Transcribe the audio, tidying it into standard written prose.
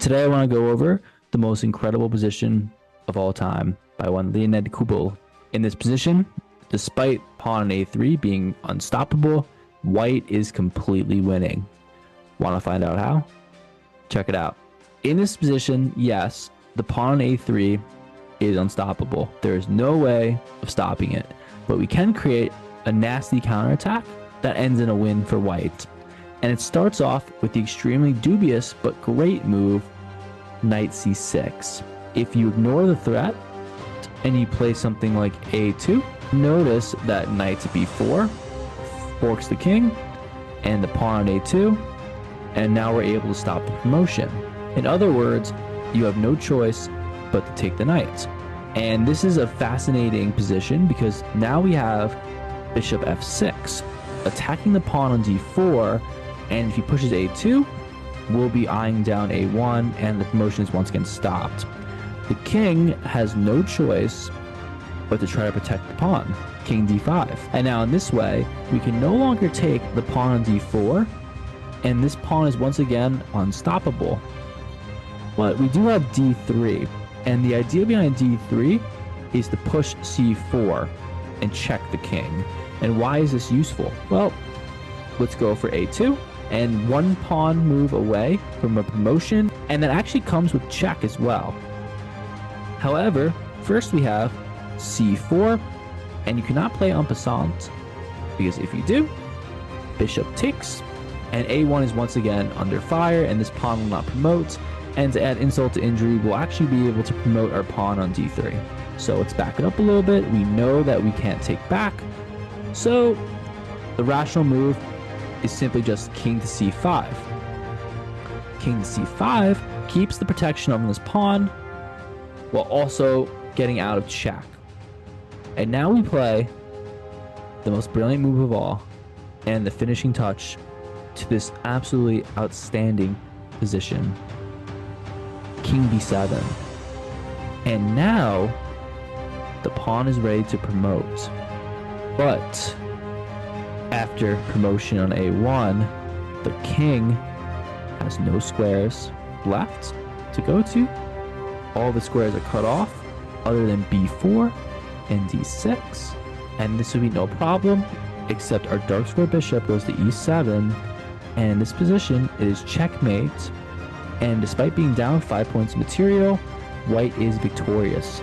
Today I want to go over the most incredible position of all time by one Leonid Kubel. In this position, despite pawn on a3 being unstoppable, white is completely winning. Want to find out how? Check it out. In this position, yes, the pawn on a3 is unstoppable. There is no way of stopping it, but we can create a nasty counterattack that ends in a win for white. And it starts off with the extremely dubious but great move, knight c6. If you ignore the threat and you play something like a2, notice that knight to b4 forks the king and the pawn on a2, and now we're able to stop the promotion. In other words, you have no choice but to take the knight. And this is a fascinating position because now we have bishop f6 attacking the pawn on d4, and if he pushes a2, we'll be eyeing down a1 and the promotion is once again stopped. The king has no choice but to try to protect the pawn, king d5. And now in this way, we can no longer take the pawn on d4, and this pawn is once again unstoppable. But we do have d3, and the idea behind d3 is to push c4 and check the king. And why is this useful? Well, let's go for a2, and one pawn move away from a promotion, and that actually comes with check as well. However, first we have c4, and you cannot play en passant, because if you do, bishop takes, and a1 is once again under fire, and this pawn will not promote, and to add insult to injury, we'll actually be able to promote our pawn on d3. So let's back it up a little bit. We know that we can't take back, so the rational move is simply just king to c5. King to c5 keeps the protection on this pawn while also getting out of check. And now we play the most brilliant move of all and the finishing touch to this absolutely outstanding position. King b7. And now the pawn is ready to promote. But after promotion on a1, the king has no squares left to go to. All the squares are cut off other than b4 and d6. And this would be no problem, except our dark square bishop goes to e7. And in this position, it is checkmate. And despite being down 5 points of material, white is victorious.